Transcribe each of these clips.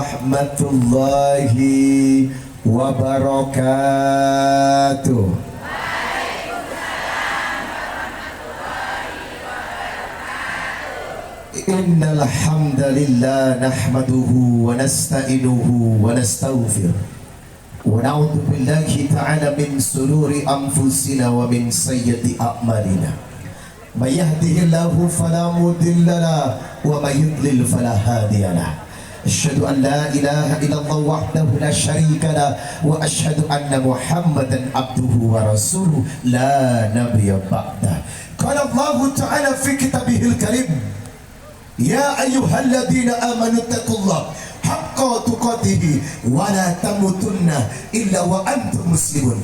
warahmatullahi wabarakatuh. Innal hamdalillah nahmaduhu wa nasta'inuhu wa nastaghfiruh wa na'udzu billahi ta'ala min sururi anfusina wa min sayyiati a'malina. May yahdihillahu fala mudilla lahu wa may yudlil fala hadiya lahu. Asyhadu an la ilaha illallah wahdahu la syarika lahu wa asyhadu anna Muhammadan abduhu wa rasuluhu la nabiyya ba'da. Qala Allah ta'ala fi kitabihil karim, ya ayyuhalladzina amanu taqullaha haqqa tuqatih wa la tamutunna illa wa antum muslimun.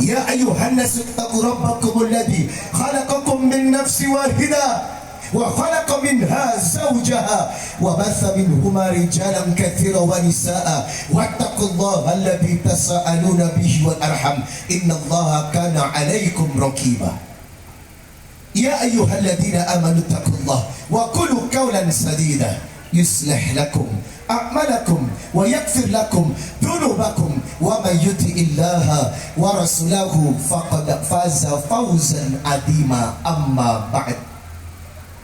Ya ayyuhan nasu taqu rabbakumul ladzi khalaqakum min nafsin wahidah wa khalaqa minha zawjaha wa batha minhuma rijalan katsiran wa nisaa wattaqullaha alladzi tasaaluna bihi wal arham innallaha kana 'alaikum raqiba. Ya ayyuhalladzina amanu taqullaha wa qulu qawlan sadida yuslih lakum a'malakum wa yaghfir lakum dhunubakum wa may yuti'illaha wa rasulahu faqad faza fawzan 'azima. Amma ba'd,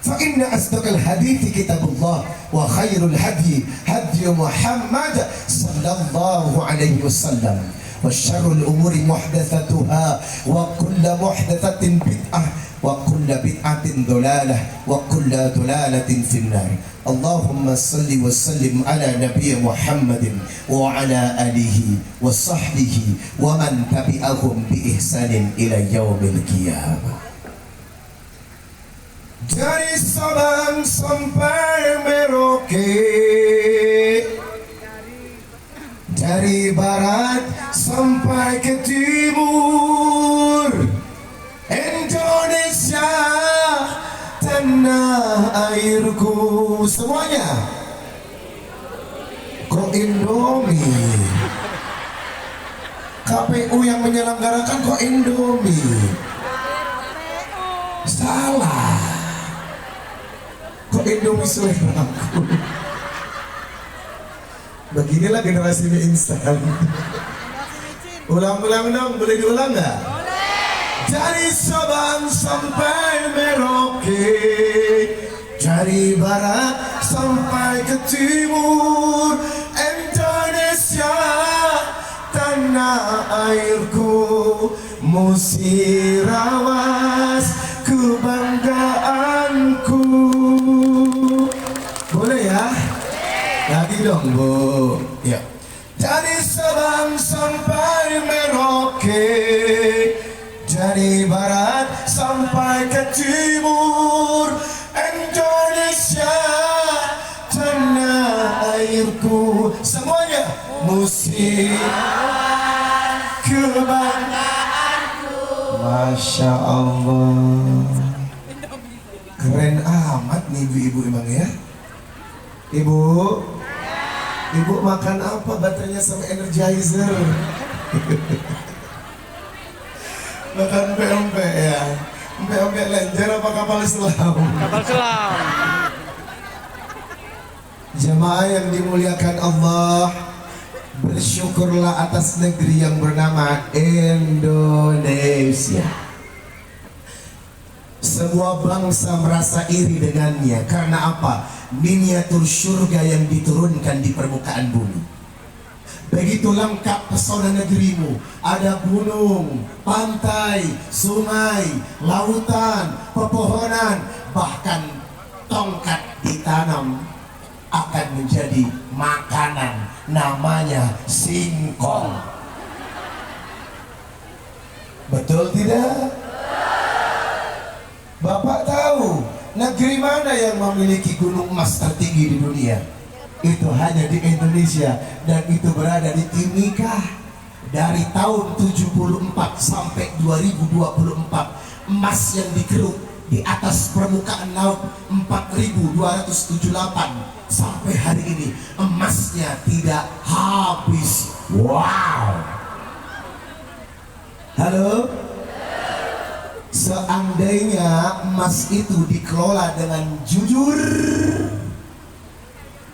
fa inna asdaqal hadithi kitabullah wa khairul hadi hadi Muhammad sallallahu alaihi wasallam wa syarrul umuri muhdatsatuha wa kullu muhdatsatin bid'ah wa kullu bid'atin dhalalah wa kullu dhalalatin finnar. Allahumma salli wa sallim ala nabiyyi Muhammadin wa ala alihi wa sahbihi wa man tabi'ahum bi ihsanin ila yaumil qiyamah. Dari Sabang sampai Merauke, dari barat sampai ke timur, Indonesia tanah airku. Semuanya kok Indomie? KPU yang menyelenggarakan kok Indomie? Salah, kok Indomie seleraku? Beginilah generasi mie instan. Ulang-ulang dong, boleh diulang nggak? Dari Sabang sampai Merauke, dari barat sampai ke timur, Indonesia tanah airku, Musirawas kebanggaanku. Boleh ya? Lagi dong Bu. Ya. Dari Sabang sampai Merauke, dari barat sampai ke timur, Indonesia tanah airku. Semuanya musik kebanggaanku. Masya Allah, keren amat nih ibu-ibu emang ya. Ibu, ibu makan apa baterainya sama energizer? Makan pempek ya. Pempek lenjer apa kapal selam? Kapal selam. Jemaah yang dimuliakan Allah, bersyukurlah atas negeri yang bernama Indonesia. Sebuah bangsa merasa iri dengannya. Karena apa? Miniatur surga yang diturunkan di permukaan bumi. Begitu lengkap pesona negerimu. Ada gunung, pantai, sungai, lautan, pepohonan, bahkan tongkat ditanam akan menjadi makanan, namanya singkong. Betul tidak? Bapak tahu negeri mana yang memiliki gunung emas tertinggi di dunia? Itu hanya di Indonesia, dan itu berada di Timika. Dari tahun 74 sampai 2024, emas yang dikeruk di atas permukaan laut 4.278. Sampai hari ini emasnya tidak habis. Wow. Halo? Seandainya emas itu dikelola dengan jujur,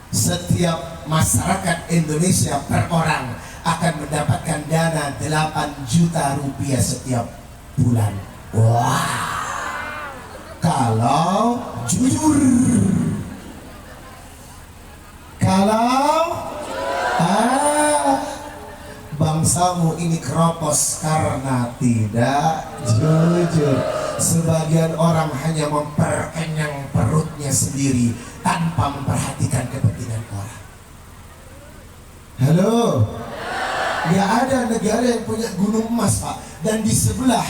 setiap masyarakat Indonesia per orang akan mendapatkan dana 8 juta rupiah setiap bulan. Wah, kalau jujur, kalau bangsamu ini keropos karena tidak jujur. Sebagian orang hanya memperkenyang perutnya sendiri tanpa memperhatikan kepentingan orang. Halo, nggak ada negara yang punya gunung emas, Pak. Dan di sebelah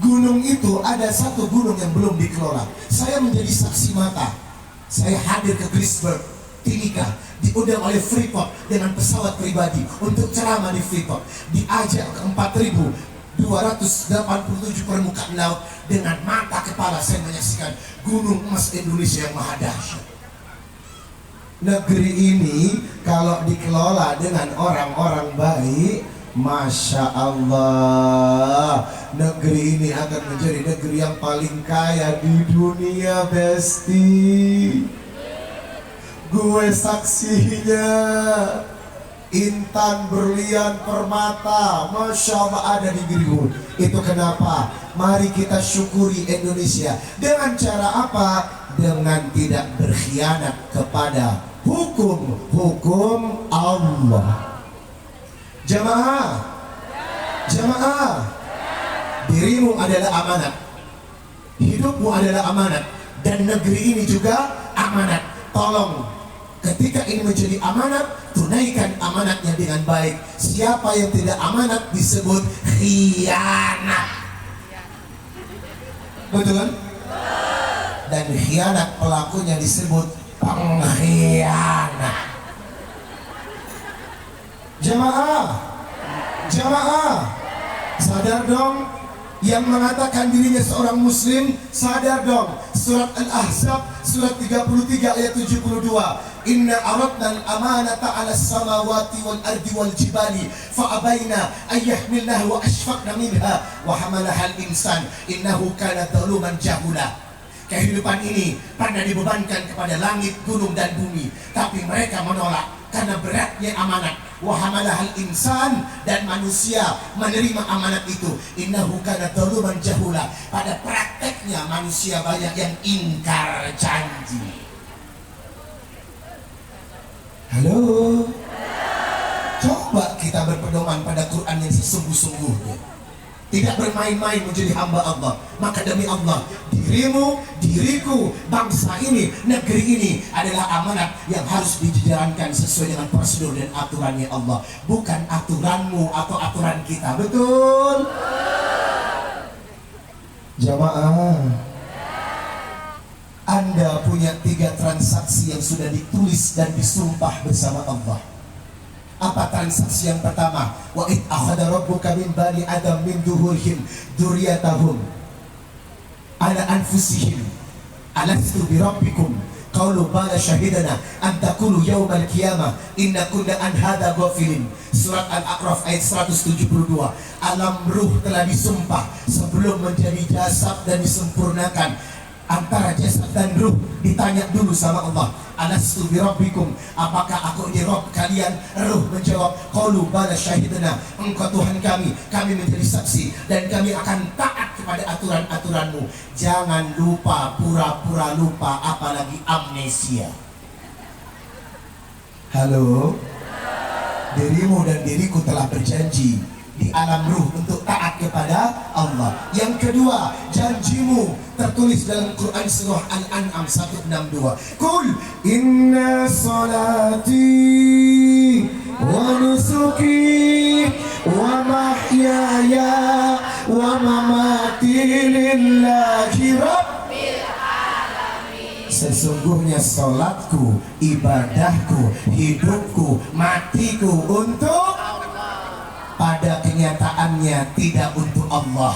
gunung itu ada satu gunung yang belum dikelola. Saya menjadi saksi mata. Saya hadir ke Greensburg, Timika, diundang oleh Freeport dengan pesawat pribadi untuk ceramah di Freeport. Diajak ke 4.287 permukaan laut. Dengan mata kepala saya menyaksikan gunung emas Indonesia yang maha dahsyat. Negeri ini kalau dikelola dengan orang-orang baik, Masya Allah, negeri ini akan menjadi negeri yang paling kaya di dunia, Besti. Gue saksinya. Intan, berlian, permata, Masya Allah ada di dirimu. Itu kenapa mari kita syukuri Indonesia. Dengan cara apa? Dengan tidak berkhianat kepada hukum Allah. Jamaah, jamaah, dirimu adalah amanat, hidupmu adalah amanat, dan negeri ini juga amanat. Tolong, ketika ini menjadi amanat, tunaikan amanatnya dengan baik. Siapa yang tidak amanat disebut khianat. Betul? Dan khianat pelakunya disebut pengkhianat. Jamaah, jamaah, sadar dong. Yang mengatakan dirinya seorang muslim, sadar dong. Surat Al-Ahzab, surat 33 ayat 72. Inna aradna al-amanata 'ala as-samawati wal ardi wal jibali fa abaina ay yahmilnaha wa ashfaqna minha wa hamalaha al-insan innahu kana zaluman jahula. Kehidupan ini pernah dibebankan kepada langit, gunung dan bumi, tapi mereka menolak karena beratnya amanat. Wa hamalahal insan, dan manusia menerima amanat itu. Innahu kana zaluman jahula. Pada prakteknya manusia banyak yang ingkar janji. Halo. Coba kita berpedoman pada Quran yang sesungguh-sungguhnya. Tidak bermain-main menjadi hamba Allah. Maka demi Allah, dirimu, diriku, bangsa ini, negeri ini adalah amanat yang harus dijalankan sesuai dengan prosedur dan aturannya Allah, bukan aturanmu atau aturan kita. Betul? Jamaah, Anda punya 3 transaksi yang sudah ditulis dan disumpah bersama Allah. Apa transaksi yang pertama? Wa id akhadha rabbuka min bani adam min duhurihim dzurriyyatahum ala anfusihim alastu bi rabbikum qalu bala syahidana an taqulu yaumal qiyamah inna kunna an hadza ghafilin. Surat Al-A'raf ayat 172. Alam ruh telah disumpah sebelum menjadi jasad dan disempurnakan. Antara jasad dan ruh ditanya dulu sama Allah, alastu bi rabbikum, apakah aku ini Rabb kalian? Ruh menjawab, qalu bala syahidna, engkau Tuhan kami menjadi saksi dan kami akan taat kepada aturan-aturanmu. Jangan lupa, pura-pura lupa, apalagi amnesia. Halo, dirimu dan diriku telah berjanji di alam ruh untuk taat kepada Allah. Yang kedua, janjimu tertulis dalam Quran surah Al-An'am 162. Qul inna salati wa nusuki wa mahyaya wa mamati lillahi rabbil alamin. Sesungguhnya salatku, ibadahku, hidupku, matiku untuk pada kenyataannya tidak untuk Allah,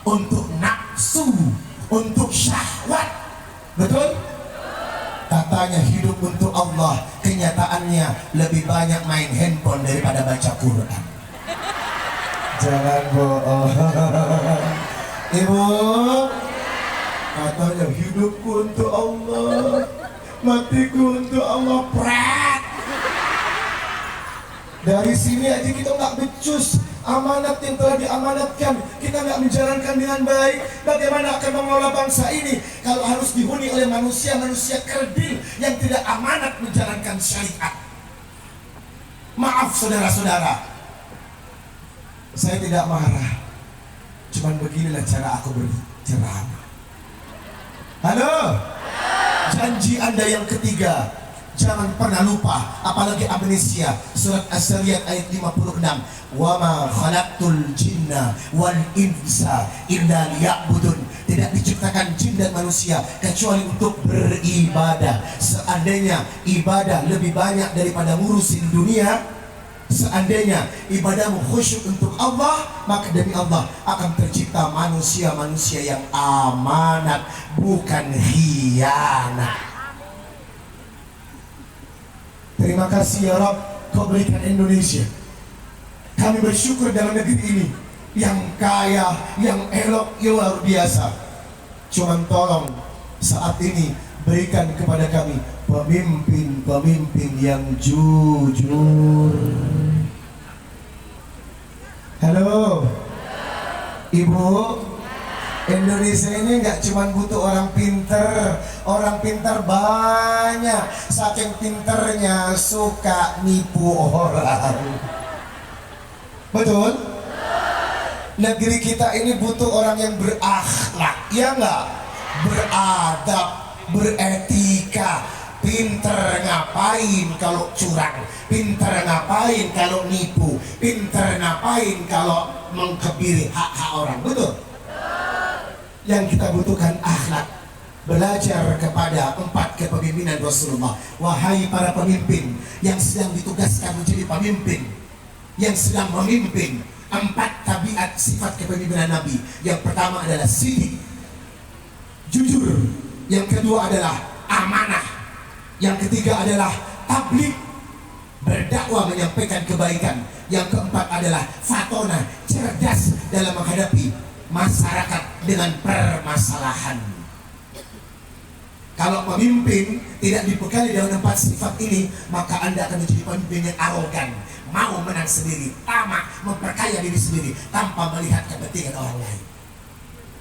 untuk nafsu, untuk syahwat. Betul? Katanya hidup untuk Allah, kenyataannya lebih banyak main handphone daripada baca Quran. Jangan bohong. Ibu, katanya hidupku untuk Allah, Matiku untuk Allah, pret. Dari sini aja kita nggak becus. Amanat yang telah diamanatkan kita nggak menjalankan dengan baik. Bagaimana akan mengelola bangsa ini kalau harus dihuni oleh manusia-manusia kerdil yang tidak amanat menjalankan syariat? Maaf saudara-saudara, saya tidak marah. Cuman beginilah cara aku berceramah. Halo, janji Anda yang ketiga, jangan pernah lupa, apalagi amnesia. Surat As-Sariyat ayat 56. Wa ma khalaqtul jinna wal insa illa liya'budun. Tidak diciptakan jin dan manusia kecuali untuk beribadah. Seandainya ibadah lebih banyak daripada ngurusin dunia, seandainya ibadahmu khusyuk untuk Allah, maka demi Allah akan tercipta manusia-manusia yang amanat, bukan khianat. Terima kasih ya Rabb, Kau berikan Indonesia. Kami bersyukur dalam negeri ini yang kaya, yang elok, yang luar biasa. Cuman tolong saat ini berikan kepada kami pemimpin-pemimpin yang jujur. Halo Ibu, Indonesia ini nggak cuma butuh orang pinter banyak. Saking pinternya suka nipu orang. Betul? Negeri kita ini butuh orang yang berakhlak, ya nggak? Beradab, beretika. Pinter ngapain kalau curang? Pinter ngapain kalau nipu? Pinter ngapain kalau mengkebiri hak-hak orang? Betul? Yang kita butuhkan akhlak. Belajar kepada 4 kepemimpinan Rasulullah. Wahai para pemimpin yang sedang ditugaskan menjadi pemimpin, yang sedang memimpin, 4 tabiat sifat kepemimpinan Nabi. Yang pertama adalah sidik, jujur. Yang kedua adalah amanah. Yang ketiga adalah tabligh, berdakwah menyampaikan kebaikan. Yang keempat adalah fatona, cerdas dalam menghadapi masyarakat dengan permasalahan. Kalau pemimpin tidak dibekali dengan 4 sifat ini, maka Anda akan menjadi pemimpin yang arogan, mau menang sendiri, tamak, memperkaya diri sendiri tanpa melihat kepentingan orang lain.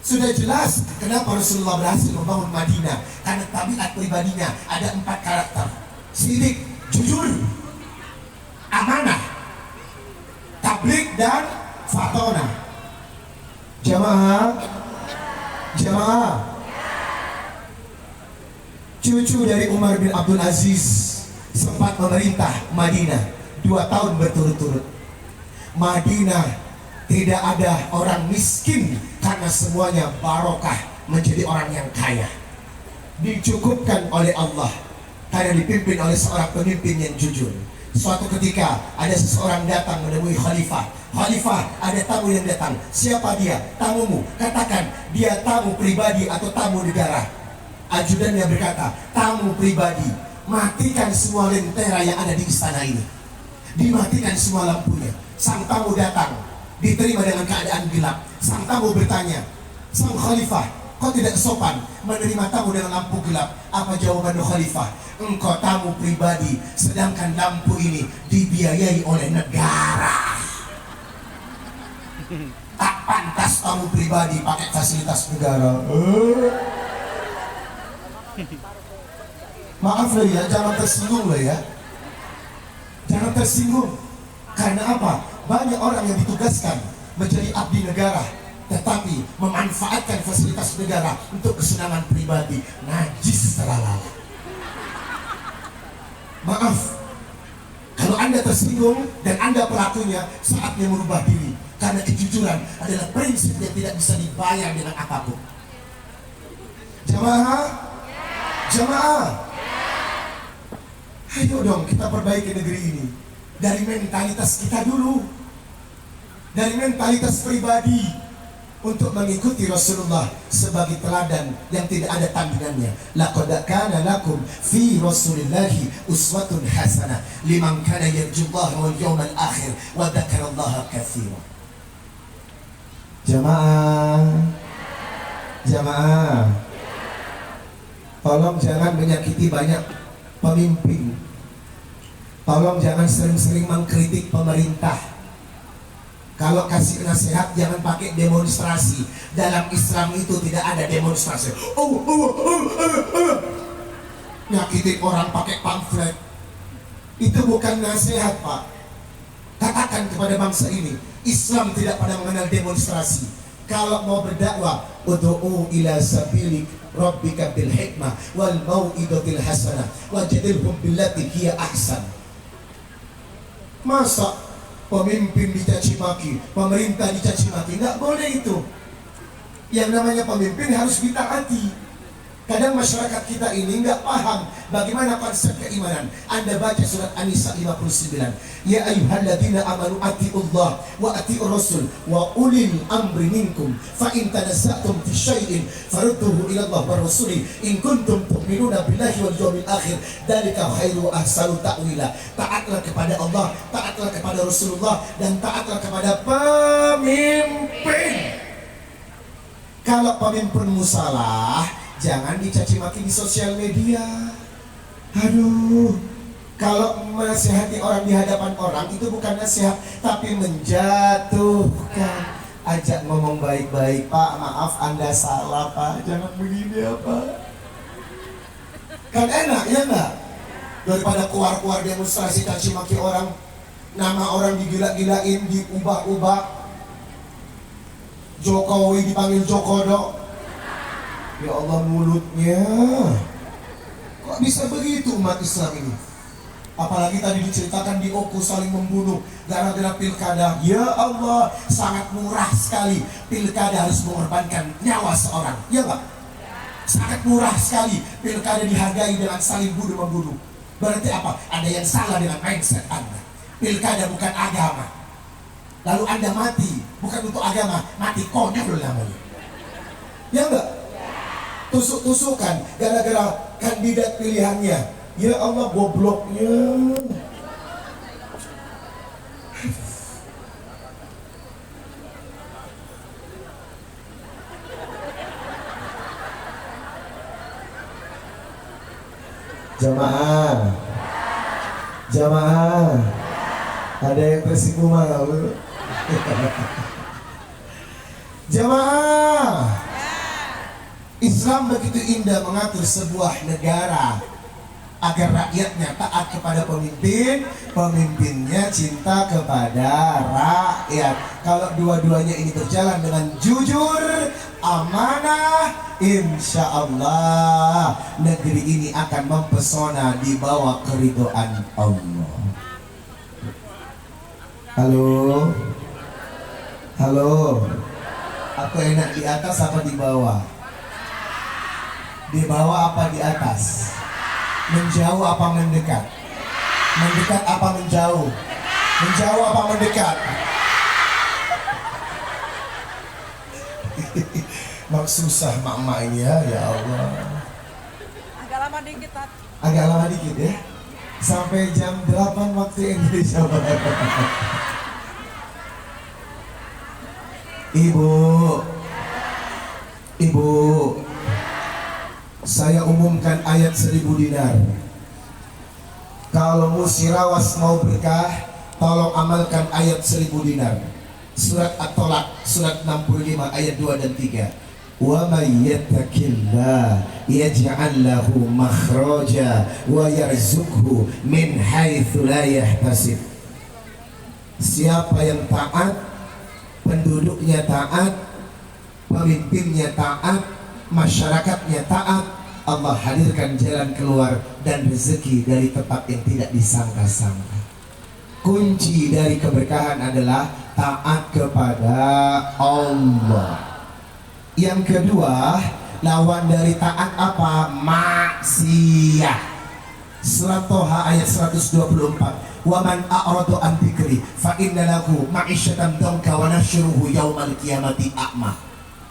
Sudah jelas kenapa Rasulullah berhasil membangun Madinah, karena tabiat pribadinya ada 4 karakter: sidik, jujur, amanah, tabligh, dan fatona. Jamaah, cucu dari Umar bin Abdul Aziz sempat memerintah Madinah 2 tahun berturut-turut. Madinah tidak ada orang miskin karena semuanya barokah menjadi orang yang kaya. Dicukupkan oleh Allah karena dipimpin oleh seorang pemimpin yang jujur. Suatu ketika ada seseorang datang menemui khalifah. Khalifah, ada tamu yang datang. Siapa dia? Tamumu. Katakan dia tamu pribadi atau tamu negara. Ajudannya berkata, tamu pribadi. Matikan semua lentera yang ada di istana ini. Dimatikan semua lampunya. Sang tamu datang, diterima dengan keadaan gelap. Sang tamu bertanya, sang khalifah, kau tidak sopan menerima tamu dengan lampu gelap. Apa jawaban khalifah? Engkau tamu pribadi, sedangkan lampu ini dibiayai oleh negara. Tak pantas tamu pribadi pakai fasilitas negara. Maaf loh ya, jangan tersinggung loh ya. Jangan tersinggung. Karena apa? Banyak orang yang ditugaskan menjadi abdi negara, tetapi memanfaatkan fasilitas negara untuk kesenangan pribadi. Najis terlalu. Maaf, kalau Anda tersinggung dan Anda pelakunya, saatnya merubah diri. Karena kejujuran adalah prinsip yang tidak bisa dibayar dengan apapun. Jamaah, ayo dong kita perbaiki negeri ini dari mentalitas kita dulu, dari mentalitas pribadi, untuk mengikuti Rasulullah sebagai teladan yang tidak ada tandingannya. Laqad kana lakum fi Rasulillahi uswatun hasanah liman kana yarjullaha wal yawmal akhir wa dzakarallaha katsira. Jamaah, Tolong jangan menyakiti banyak pemimpin. Tolong jangan sering-sering mengkritik pemerintah. Kalau kasih nasihat jangan pakai demonstrasi. Dalam Islam itu tidak ada demonstrasi. Nyakitin orang pakai pamflet. Itu bukan nasihat, Pak. Katakan kepada bangsa ini, Islam tidak pada mengenal demonstrasi. Kalau mau berdakwah, ud'u ila sabilik rabbika bil hikmah wal mau'izatil hasanah wajadilhum billati hiya ahsan. Masa pemimpin dicaci maki, pemerintah dicaci maki? Enggak boleh itu. Yang namanya pemimpin harus ditaati. Kadang masyarakat kita ini nggak paham bagaimana konsep keimanan. Anda baca surat An-Nisa 59. Ya ayyuhalladzina amanu atiiullah wa atiiur rasul wa ulil amri minkum fa in tanazza'tum fi syai'in farudduhu ila Allah wa rasuli in kuntum tu'minuna billahi wal yawmil akhir dzalika khairu ahsanu ta'wila. Taatlah kepada Allah, taatlah kepada Rasulullah, dan taatlah kepada pemimpin. Kalau pemimpinmu salah, jangan dicaci maki di sosial media. Aduh, kalau menasihati orang di hadapan orang itu bukan nasihat, tapi menjatuhkan. Ajak ngomong baik-baik, Pak, maaf Anda salah, Pak, jangan begini ya, Pak. Kan enak ya enggak? Daripada keluar-keluar demonstrasi caci maki orang, nama orang digila-gilain, diubah-ubah. Jokowi dipanggil Jokodo. Ya Allah, mulutnya kok bisa begitu umat Islam ini? Apalagi tadi diceritakan di Oku saling membunuh gara-gara pilkada. Ya Allah, sangat murah sekali. Pilkada harus mengorbankan nyawa seorang, ya enggak? Sangat murah sekali. Pilkada dihargai dengan saling bunuh-membunuh. Berarti apa? Ada yang salah dengan mindset Anda. Pilkada bukan agama. Lalu Anda mati bukan untuk agama, mati konyol namanya. Ya enggak? Tusuk-tusukan gara-gara kandidat pilihannya. Ya Allah, gobloknya. Jamaah, jamaah, ada yang tersinggung malu. Jamaah, Islam begitu indah mengatur sebuah negara agar rakyatnya taat kepada pemimpin, pemimpinnya cinta kepada rakyat. Kalau dua-duanya ini berjalan dengan jujur, amanah, insya Allah negeri ini akan mempesona di bawah keridhaan Allah. Halo, halo, aku enak di atas apa di bawah? Di bawah apa di atas? Menjauh apa mendekat? Mendekat apa menjauh? Menjauh apa mendekat? Mak susah mak-mak ini ya Allah. Agak lama dikit, Tat. Agak lama dikit ya. Sampai jam 8 waktu Indonesia Barat. Ibu, saya umumkan ayat 1000 dinar. Kalau musirawas mau berkah, tolong amalkan ayat 1000 dinar. Surat At-Tolak, surat 65 ayat 2 dan 3. Wa may yattaqillah yaj'al lahu makhraja wa yarzuqhu min haitsu la yahtasib. Siapa yang taat, penduduknya taat, pemimpinnya taat, masyarakatnya taat, Allah hadirkan jalan keluar dan rezeki dari tempat yang tidak disangka-sangka. Kunci dari keberkahan adalah taat kepada Allah. Yang kedua, lawan dari taat apa? Maksiat. Surat Toha ayat 124. Wa man a'radu an dzikri fa inna lahu ma'isyatan dhanka wa nahsyuruhu yaumal qiyamati a'ma.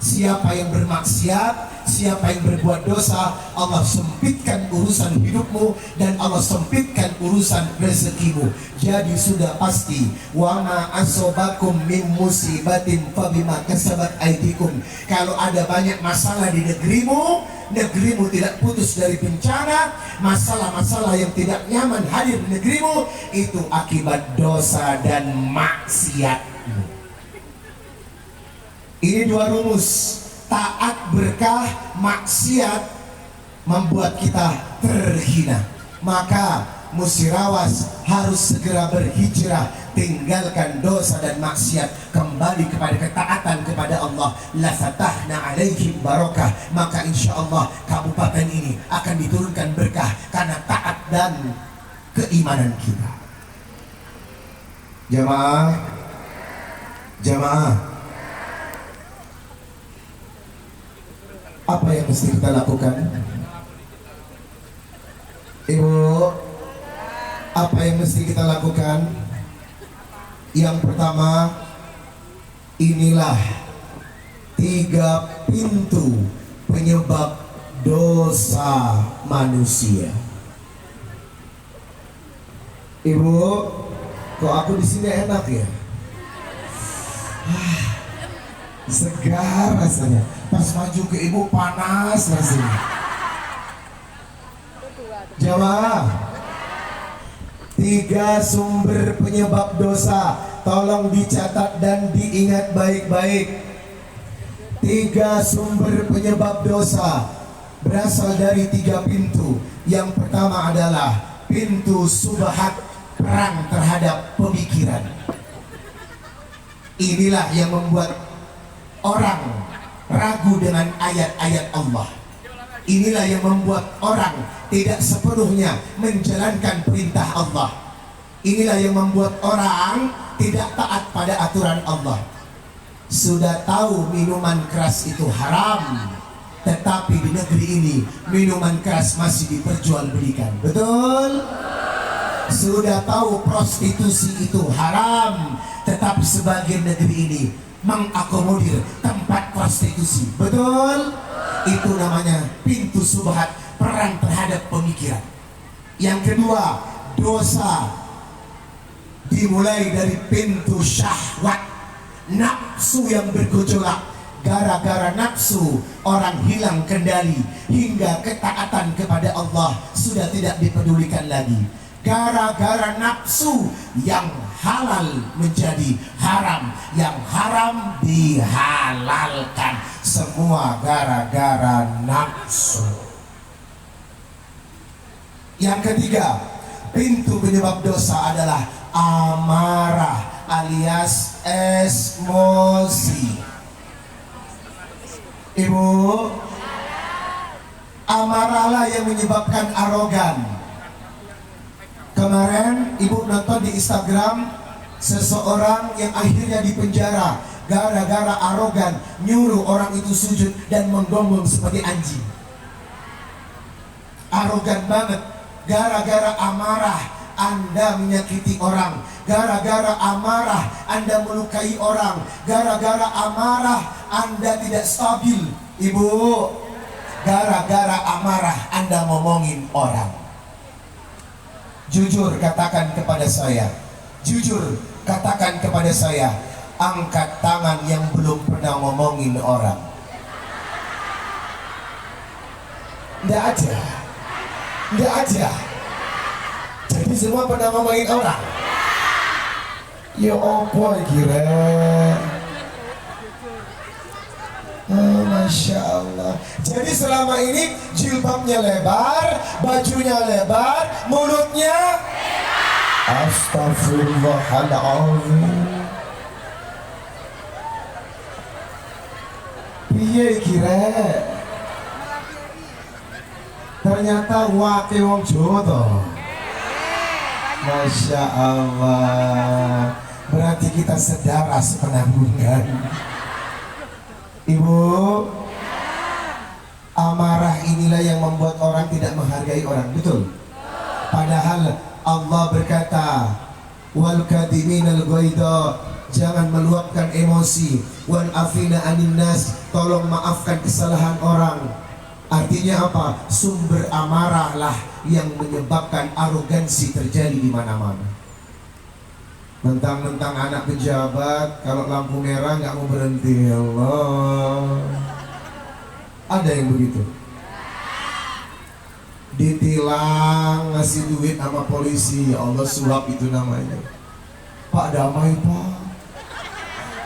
Siapa yang bermaksiat, siapa yang berbuat dosa, Allah sempitkan urusan hidupmu dan Allah sempitkan urusan rezekimu. Jadi sudah pasti, wa ma asobakum min musibatin fabima kasabat aydikum. Kalau ada banyak masalah di negerimu, negerimu tidak putus dari bencana, masalah-masalah yang tidak nyaman hadir di negerimu, itu akibat dosa dan maksiatmu. Ini dua rumus, taat berkah, maksiat membuat kita terhina. Maka Musirawas harus segera berhijrah, tinggalkan dosa dan maksiat, kembali kepada ketaatan kepada Allah. La fatahna alaihim barakah, maka insya Allah kabupaten ini akan diturunkan berkah karena taat dan keimanan kita. Jamaah, jamaah, apa yang mesti kita lakukan? Ibu, apa yang mesti kita lakukan? Yang pertama, inilah 3 pintu penyebab dosa manusia. Ibu, kok aku di sini enak ya? Segar rasanya. Pas maju ke ibu panas rasanya. Jamaah, 3 sumber penyebab dosa, tolong dicatat dan diingat baik-baik. 3 sumber penyebab dosa berasal dari 3 pintu. Yang pertama adalah pintu subhat, perang terhadap pemikiran. Inilah yang membuat orang ragu dengan ayat-ayat Allah. Inilah yang membuat orang tidak sepenuhnya menjalankan perintah Allah. Inilah yang membuat orang tidak taat pada aturan Allah. Sudah tahu minuman keras itu haram, tetapi di negeri ini minuman keras masih diperjualbelikan. Betul? Sudah tahu prostitusi itu haram, tetapi sebagian negeri ini mengakomodir tempat prostitusi. Betul? Itu namanya pintu subhat, perang terhadap pemikiran. Yang kedua, dosa dimulai dari pintu syahwat, nafsu yang bergejolak. Gara-gara nafsu orang hilang kendali, hingga ketaatan kepada Allah sudah tidak dipedulikan lagi. Gara-gara nafsu yang halal menjadi haram, yang haram dihalalkan. Semua gara-gara nafsu. Yang ketiga, pintu penyebab dosa adalah amarah alias emosi. Ibu, amarahlah yang menyebabkan arogan. Kemarin ibu nonton di Instagram seseorang yang akhirnya dipenjara gara-gara arogan, nyuruh orang itu sujud dan menggonggong seperti anjing. Arogan banget. Gara-gara amarah Anda menyakiti orang. Gara-gara amarah Anda melukai orang. Gara-gara amarah Anda tidak stabil. Ibu, gara-gara amarah Anda ngomongin orang. Jujur katakan kepada saya, jujur katakan kepada saya, angkat tangan yang belum pernah ngomongin orang. Nggak ada. Nggak ada. Jadi semua pernah ngomongin orang. Ya opo kira. Oh, Masya Allah. Jadi selama ini jilbabnya lebar, bajunya lebar, mulutnya lebar. Astagfirullahaladzim. Piye kira? Ternyata wake wong Jawa toh. Masya Allah. Berarti kita sedara sepenanggungan. Ibu, amarah inilah yang membuat orang tidak menghargai orang. Betul? Padahal Allah berkata, wal kadhiminal ghaidha, jangan meluapkan emosi, wal afina anin nas, tolong maafkan kesalahan orang. Artinya apa? Sumber amarah lah yang menyebabkan arogansi terjadi di mana-mana. Mentang-mentang anak pejabat, kalau lampu merah nggak mau berhenti. Ya Allah, ada yang begitu. ditilang, ngasih duit sama polisi. Ya Allah, suap itu namanya. Pak Damai, Pak.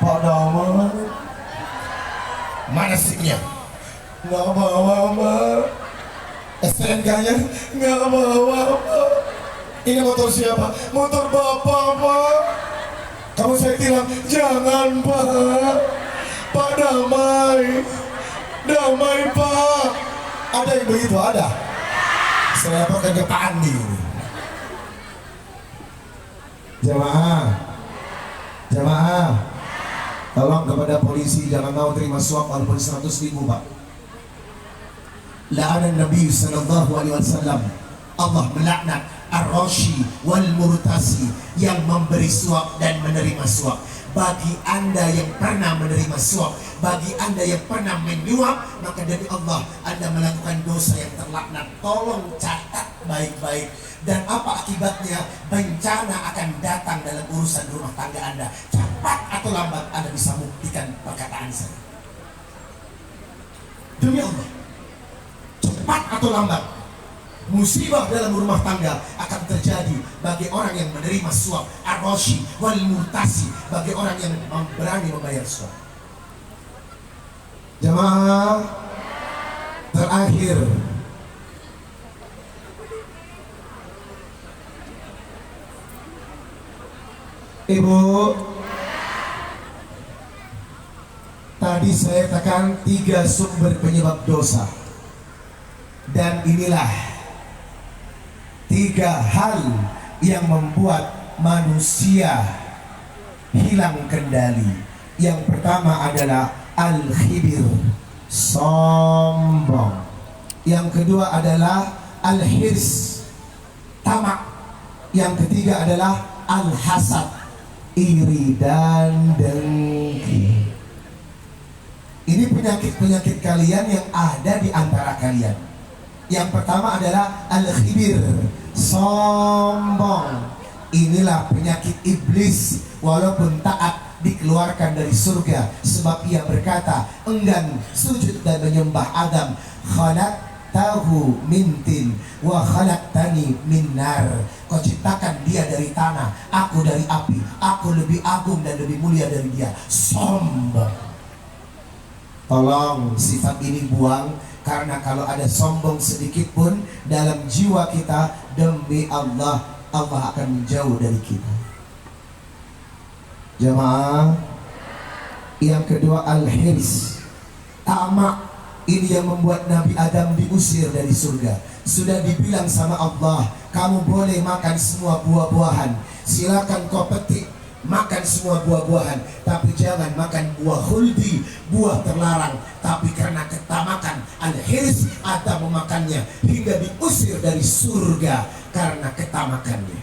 Pak Damai. Mana SIM-nya? Nggak bawa, Pak. STNK-nya? Nggak bawa, Pak. Ini motor siapa? Motor Bapak, Pak. Kamu saya tilang? Jangan, Pak. Pak Damai. Damai, Pak. Ada yang begitu? Ada? Saya pakai ke Pak Andi. Jamaah, jamaah, tolong kepada polisi jangan mau terima suap walaupun 100.000, Pak. La'anan Nabi sallallahu alaihi wasallam, Allah melaknat ar-rashi wal murtasi, yang memberi suap dan menerima suap. Bagi Anda yang pernah menerima suap, bagi Anda yang pernah menyuap, maka dari Allah Anda melakukan dosa yang terlaknat. Tolong catat baik-baik. Dan apa akibatnya? Bencana akan datang dalam urusan rumah tangga Anda. Cepat atau lambat Anda bisa buktikan perkataan saya. Demi Allah, cepat atau lambat musibah dalam rumah tangga akan terjadi bagi orang yang menerima suap, ar-rashi wal murtasi, bagi orang yang berani membayar suap. Jamaah, terakhir, Ibu, tadi saya katakan 3 sumber penyebab dosa, dan inilah 3 hal yang membuat manusia hilang kendali. Yang pertama adalah al-khibir, sombong. Yang kedua adalah al-hirs, tamak. Yang ketiga adalah al-hasad, iri dan dengki. Ini penyakit-penyakit kalian yang ada di antara kalian. Yang pertama adalah al-khibir, sombong. Inilah penyakit iblis. Walaupun taat dikeluarkan dari surga, sebab ia berkata, enggan sujud dan menyembah Adam. Khalaqtahu min tin wa khalaqtani min nar. Kau ciptakan dia dari tanah, aku dari api. Aku lebih agung dan lebih mulia dari dia. Sombong. Tolong sifat ini buang, karena kalau ada sombong sedikit pun dalam jiwa kita, demi Allah, Allah akan menjauh dari kita. Jamaah, yang kedua al-hirs, tamak. Ini yang membuat Nabi Adam diusir dari surga. Sudah dibilang sama Allah, kamu boleh makan semua buah-buahan, silakan kau petik, makan semua buah-buahan, tapi jangan makan buah khuldi, buah terlarang. Tapi karena ketamakan al-hirs, Adam memakannya hingga diusir dari surga karena ketamakannya.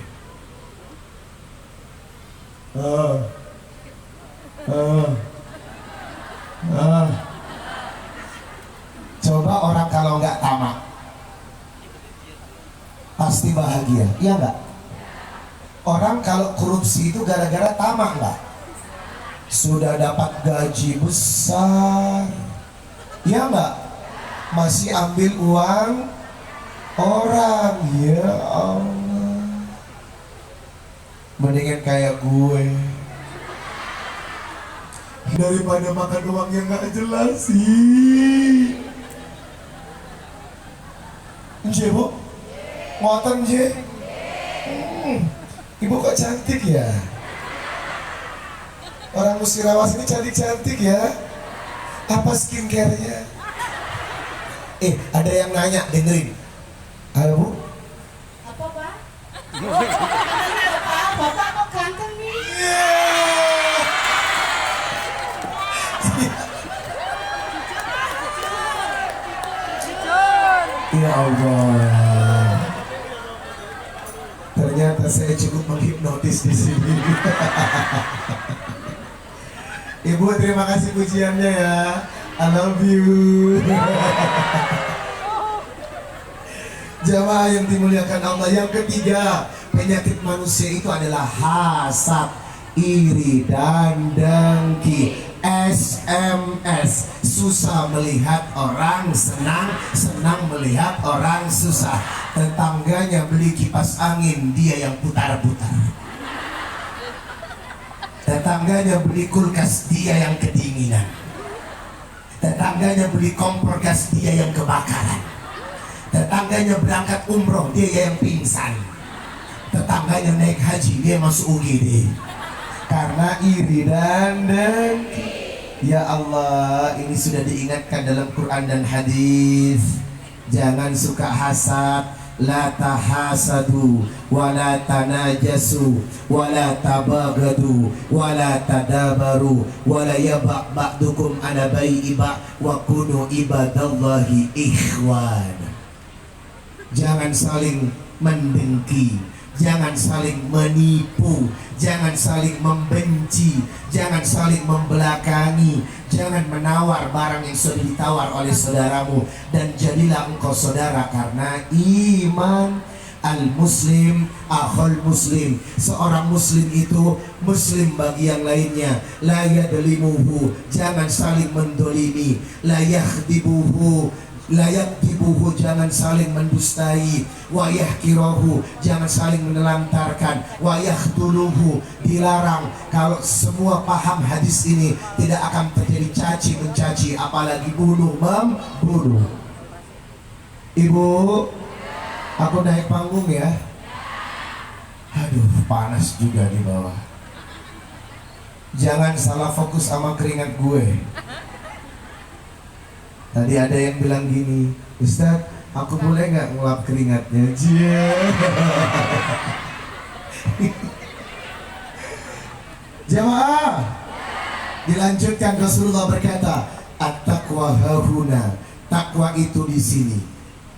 Coba orang kalau nggak tamak pasti bahagia, iya nggak? Orang kalau korupsi itu gara-gara tamak nggak? Sudah dapat gaji besar, iya nggak? Masih ambil uang orang, ya Allah. Mendingan kayak gue daripada makan uang yang nggak jelas sih. Nje bu, ngoten nje. Ibu kok cantik ya? Orang Musirawas ini cantik-cantik ya. Apa skincare-nya? Ada yang nanya, dengerin. Halo bu. Apa pak? Bapak kok ganteng nih? Ya Allah, ternyata saya cukup menghipnotis di sini. Ibu, terima kasih pujiannya ya. I love you. Jamaah yang dimuliakan Allah, yang ketiga penyakit manusia itu adalah hasad, iri dan dengki. SMS, susah melihat orang senang, senang melihat orang susah. Tetangganya beli kipas angin, dia yang putar-putar. Tetangganya beli kulkas, dia yang kedinginan. Tetangganya beli kompor gas, dia yang kebakaran. Tetangganya berangkat umroh, dia yang pingsan. Tetangganya naik haji, dia masuk UGD. Karena iri dan dengki. Ya Allah, ini sudah diingatkan dalam Quran dan hadis. Jangan suka hasad. La tahasadu wa la tanajasu wa la tabagadu wa la tadabaru wa la yaba' ba'dukum ala bai'i ba' wa kunu ibadallahi ikhwan. Jangan saling mendengki, jangan saling menipu, jangan saling membenci, jangan saling membelakangi, jangan menawar barang yang sudah ditawar oleh saudaramu. Dan jadilah engkau saudara karena iman. Al-muslim akhul muslim. Seorang muslim itu muslim bagi yang lainnya. La yadlimuhu, jangan saling mendolimi. La yakhdibuhu, layak dibuhu, jangan saling mendustai. Wayah kirahu, jangan saling menelantarkan. Wayah duluhu, dilarang. Kalau semua paham hadis ini, tidak akan terjadi caci mencaci, apalagi bunuh membunuh. Ibu, aku naik panggung ya. Aduh, panas juga di bawah. Jangan salah fokus sama keringat gue. Tadi ada yang bilang gini, Ustaz, aku boleh nggak ngelap keringatnya? Jamaah, dilanjutkan. Rasulullah berkata, at-taqwa hahuna, takwa itu di sini.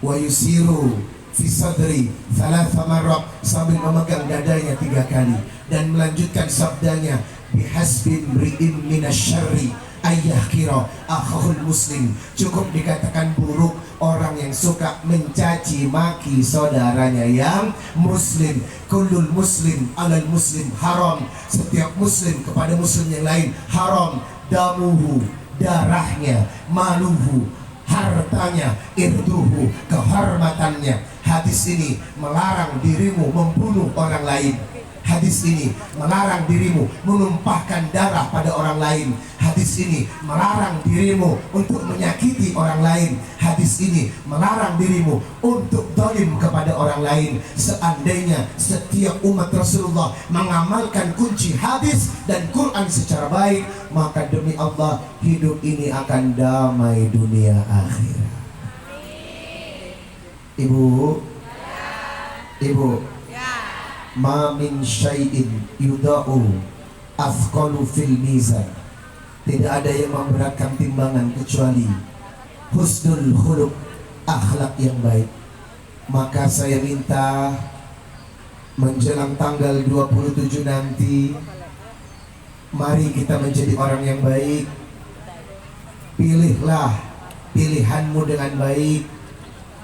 Wa yusiru fi sadri thalatha marrat, sambil memegang dadanya 3 kali. Dan melanjutkan sabdanya, bihasbin mri'in minasyarri ayah kira akhul muslim. Cukup dikatakan buruk orang yang suka mencaci maki saudaranya yang muslim. Kullul muslim alal muslim haram. Setiap muslim kepada muslim yang lain haram. Damuhu, darahnya. Maluhu, hartanya. Irduhu, kehormatannya. Hadis ini melarang dirimu membunuh orang lain. Hadis ini melarang dirimu menumpahkan darah pada orang lain. Hadis ini melarang dirimu untuk menyakiti orang lain. Hadis ini melarang dirimu untuk zalim kepada orang lain. Seandainya setiap umat Rasulullah mengamalkan kunci hadis dan Quran secara baik, maka demi Allah hidup ini akan damai dunia akhirat. Ibu, ibu, ma min syai'in yuda'u afqalu fil mizan. Tidak ada yang memberatkan timbangan kecuali husnul khuluq, akhlak yang baik. Maka saya minta menjelang tanggal 27 nanti, mari kita menjadi orang yang baik. Pilihlah pilihanmu dengan baik.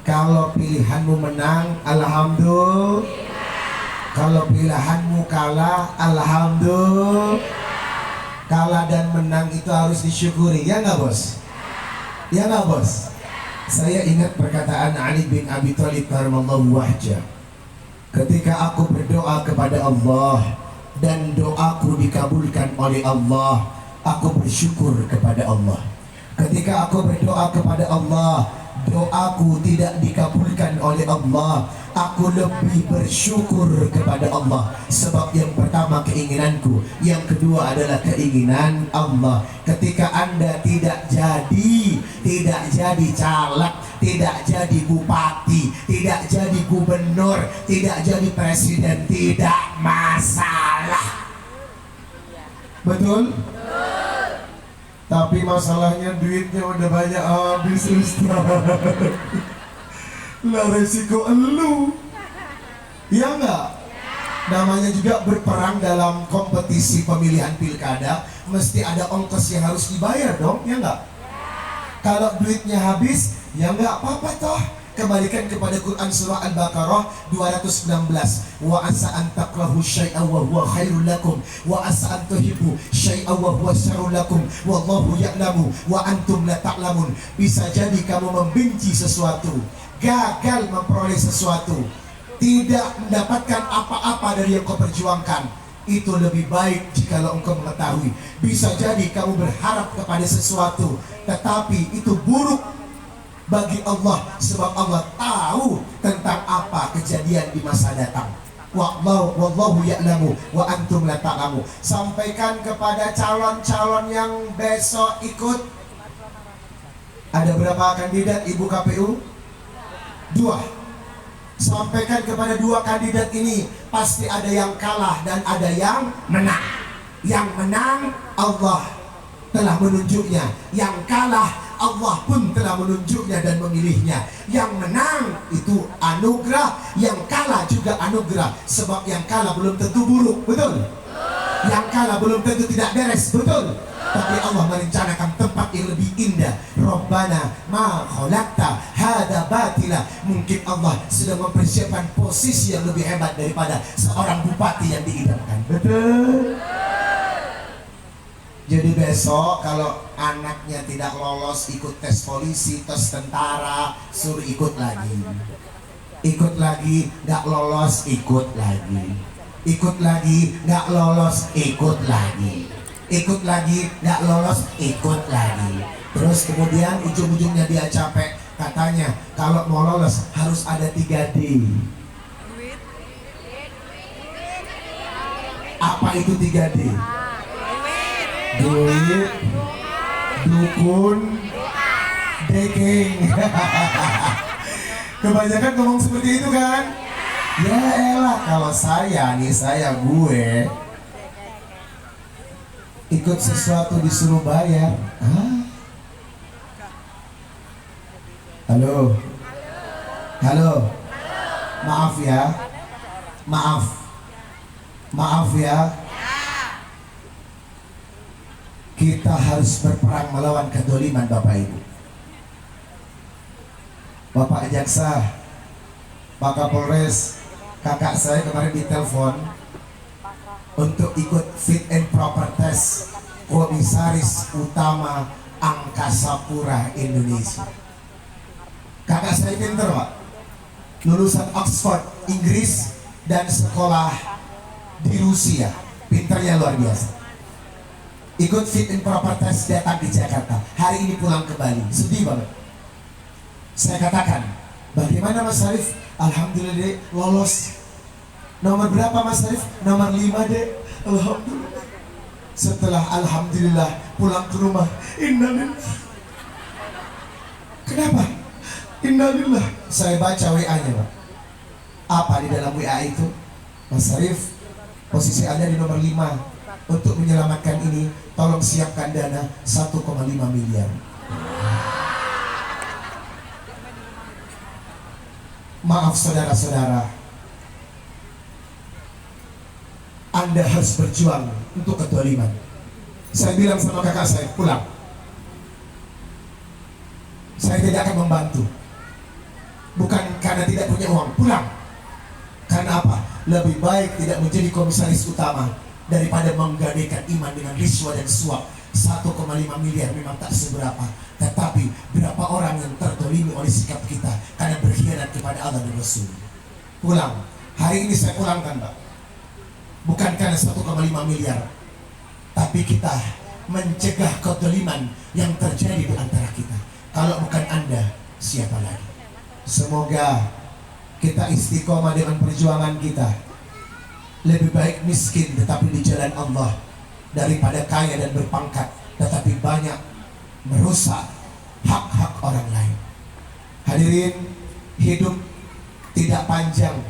Kalau pilihanmu menang, alhamdulillah. Kalau pilihanmu kalah, alhamdulillah. Kalah dan menang itu harus disyukuri, ya nggak bos? Ya nggak bos? Saya ingat perkataan Ali bin Abi Thalib karamallahu wajhah. Ketika aku berdoa kepada Allah dan doaku dikabulkan oleh Allah, aku bersyukur kepada Allah. Ketika aku berdoa kepada Allah, doaku tidak dikabulkan oleh Allah, aku lebih bersyukur kepada Allah. Sebab yang pertama keinginanku, yang kedua adalah keinginan Allah. Ketika Anda tidak jadi caleg, tidak jadi bupati, tidak jadi gubernur, tidak jadi presiden, tidak masalah. Betul? Tapi masalahnya duitnya udah banyak habis, Ustaz. Lah resiko elu. Ya enggak? Namanya juga berperang dalam kompetisi pemilihan pilkada, mesti ada ongkos yang harus dibayar dong, ya enggak? Kalau duitnya habis, ya enggak apa-apa toh. Kembalikan kepada Quran surah Al-Baqarah 216. Wa asa an takrahu syai'an wa huwa khairul lakum wa asa an tuhibbu syai'an wa huwa syarrul lakum wallahu ya'lamu wa antum la ta'lamun. Bisa jadi kamu membenci sesuatu, gagal memperoleh sesuatu, tidak mendapatkan apa-apa dari yang kau perjuangkan. Itu lebih baik jikalau engkau mengetahui. Bisa jadi kamu berharap kepada sesuatu, tetapi itu buruk bagi Allah, sebab Allah tahu tentang apa kejadian di masa datang. Wallahu ya'lamu wa antum la ta'lamu. Sampaikan kepada calon-calon yang besok ikut. Ada berapa kandidat Ibu KPU? 2. Sampaikan kepada 2 kandidat ini, pasti ada yang kalah dan ada yang menang. Yang menang Allah telah menunjuknya, yang kalah Allah pun telah menunjuknya dan memilihnya. Yang menang itu anugerah, yang kalah juga anugerah. Sebab yang kalah belum tentu buruk, betul? Yang kalah belum tentu tidak beres, betul? Tapi Allah merencanakan tempat yang lebih indah. Rabbana ma khalaqta hada batila. Mungkin Allah sedang mempersiapkan posisi yang lebih hebat daripada seorang bupati yang diidamkan, betul? Jadi besok kalau anaknya tidak lolos ikut tes polisi, tes tentara, suruh ikut lagi. Ikut lagi, gak lolos, ikut lagi. Ikut lagi, gak lolos, ikut lagi. Ikut lagi, gak lolos, ikut lagi. Terus kemudian ujung-ujungnya dia capek. Katanya kalau mau lolos harus ada 3D. Apa itu 3D? Duit, dukun, deking. Kebanyakan ngomong seperti itu kan? Ya elah, kalau saya nih, gue ikut sesuatu disuruh bayar. Halo. Halo. Maaf ya. Maaf ya. Kita harus berperang melawan kedoliman Bapak Ibu. Bapak Jaksa, Pak Kapolres, kakak saya kemarin ditelepon untuk ikut fit and proper test Komisaris Utama Angkasa Pura Indonesia. Kakak saya pinter Pak, lulusan Oxford, Inggris, dan sekolah di Rusia. Pinternya luar biasa. Ikut fit and proper test, datang di Jakarta. Hari ini pulang ke Bali, sedih banget. Saya katakan, bagaimana Mas Arif? Alhamdulillah dek, lolos. Nomor berapa Mas Arif? Nomor 5 dek. Alhamdulillah. Setelah alhamdulillah pulang ke rumah, innalillah. Kenapa? Innalillah. Saya baca WA-nya Pak. Apa di dalam WA itu? Mas Arif, posisi Anda di nomor 5. Untuk menyelamatkan ini, tolong siapkan dana 1,5 miliar. Maaf saudara-saudara, Anda harus berjuang untuk kedoliman. Saya bilang sama kakak saya, pulang. Saya tidak akan membantu. Bukan karena tidak punya uang, pulang. Karena apa? Lebih baik tidak menjadi komisaris utama daripada menggadaikan iman dengan riswa dan suap. 1,5 miliar memang tak seberapa, tetapi berapa orang yang tertolimi oleh sikap kita karena berkhianat kepada Allah dan Rasul. Pulang. Hari ini saya pulangkan Pak, bukan karena 1,5 miliar, tapi kita mencegah kedoliman yang terjadi di antara kita. Kalau bukan Anda, siapa lagi? Semoga kita istiqomah dengan perjuangan kita. Lebih baik miskin tetapi di jalan Allah daripada kaya dan berpangkat tetapi banyak merusak hak-hak orang lain. Hadirin, hidup tidak panjang.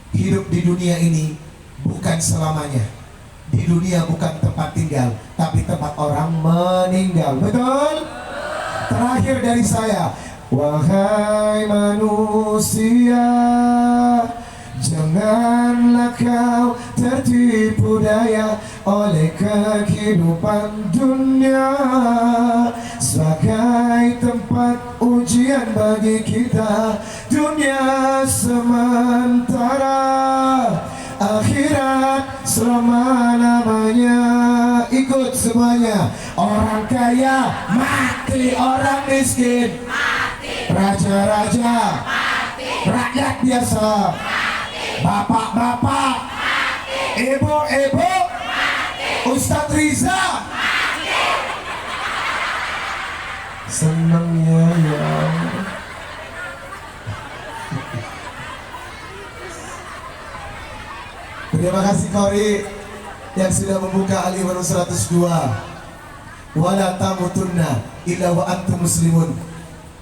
Hidup di dunia ini bukan selamanya. Di dunia bukan tempat tinggal, tapi tempat orang meninggal. Betul? Terakhir dari saya, wahai manusia, Janganlah kau tertipu daya oleh kehidupan dunia sebagai tempat ujian bagi kita. Dunia sementara, akhirat selama-lamanya. Ikut semuanya. Orang kaya mati, orang miskin mati, raja-raja mati, rakyat biasa mati, bapak-bapak mati, ibu-ibu mati, Ustadz Riza mati. Senangnya ya. Terima kasih Kori yang sudah membuka Ali Iman 102. Wala tamutunna illa wa antum muslimun.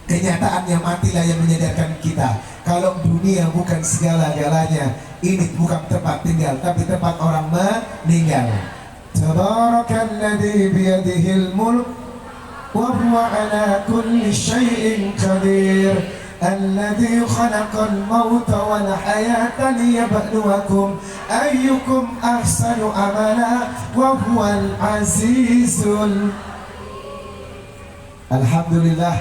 Kenyataannya matilah yang menyadarkan kita kalau dunia bukan segala-galanya. Ini bukan tempat tinggal, tapi tempat orang meninggal. Tabarakalladzi biyadihil mulk wa huwa ala kulli syai'in qadir. الذي خلق الموت والحياة ليبلوكم أيكم أحسن عملا وهو العزيز. Alhamdulillah,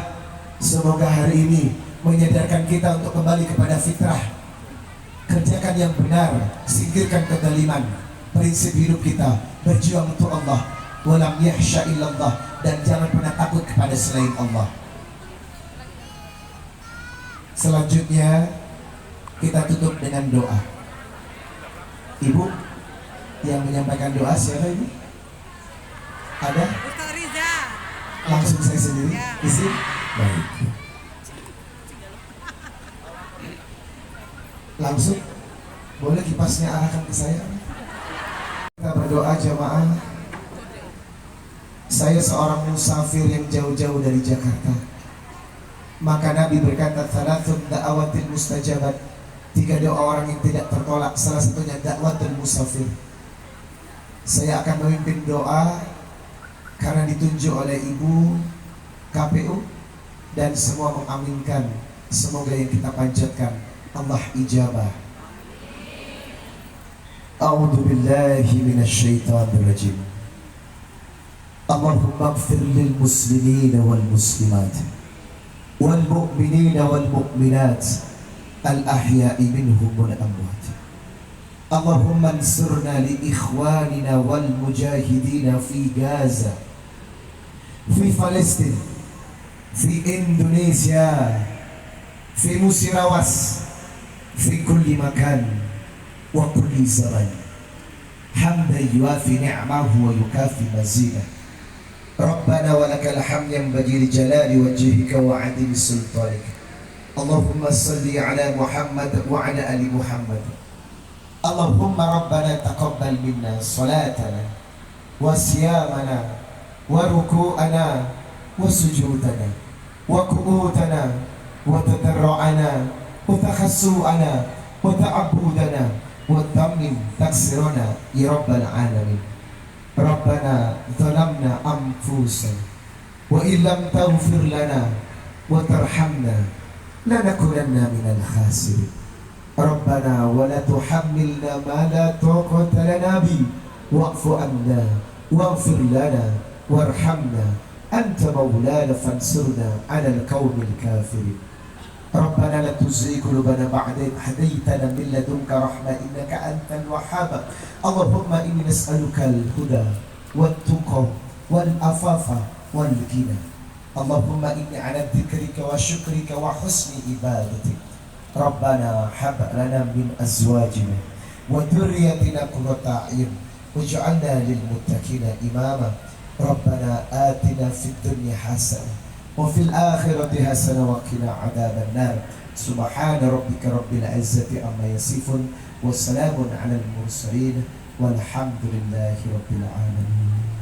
semoga hari ini menyadarkan kita untuk kembali kepada fitrah. Kerjakan yang benar, singkirkan kezaliman. Prinsip hidup kita berjuang untuk Allah, walam yahsya illallah, dan jangan pernah takut kepada selain Allah. Selanjutnya kita tutup dengan doa. Ibu yang menyampaikan doa siapa ini? Ada? Ustaz Riza. Langsung saya sendiri. Ya. Izin? Baik. Langsung. Boleh kipasnya arahkan ke saya? Kita berdoa jamaah. Saya seorang musafir yang jauh-jauh dari Jakarta. Maka Nabi berkata, thalathun da'awatil mustajabat. 3 doa orang yang tidak tertolak, salah satunya da'watul musafir. Saya akan memimpin doa karena ditunjuk oleh Ibu KPU dan semua mengaminkan. Semoga yang kita panjatkan Allah ijabah. A'udzu billahi minasyaitonir rajim. Allahumma ighfir lil muslimina wal muslimat والمؤمنين والمؤمنات الأحياء منهم والأموات. اللهم انصرنا لإخواننا والمجاهدين في غزة، في فلسطين، في إندونيسيا، في مسيراوس، في كل مكان وكل زمان، حمدا يوافي نعمه ويكافي مزيده. ربنا ولك الحمد ينبغي لجلال وجهك وعظيم سلطانك. اللهم صل على محمد وعلى آل محمد. اللهم ربنا تقبل منا صلاتنا وصيامنا وركوعنا وسجودنا وقعودنا وتضرعنا وتخشعنا وتعبدنا وتمم تقصيرنا يا رب العالمين. Rabbana zalamna anfusana wa illam taghfir lana wa tarhamna lanakunanna minal khasirin. Rabbana wa la tuhammilna ma la taqata lana bi wa'fu anna waghfir lana warhamna anta maulana fansurna 'alal qaumil kafirin. Rabbana la tuzigh qulubana ba'da idh hadaytana min ladunka rahmah innaka antal wahhab. Allahumma inni nas'aluka al-huda wat-tuqa wal-afafa wal-ghina. Allahumma inni 'ala dzikrika wa syukrika wa husni ibadatik. Rabbana hab lana min azwajina wa dhurriyyatina qurrata a'yun waj'alna lil muttaqina imama. Rabbana atina fid dunya hasanah وفي الآخرة حسنة وقنا عذاب النار. سبحان ربك رب العزة عما يصفون وسلام على المرسلين والحمد لله رب العالمين.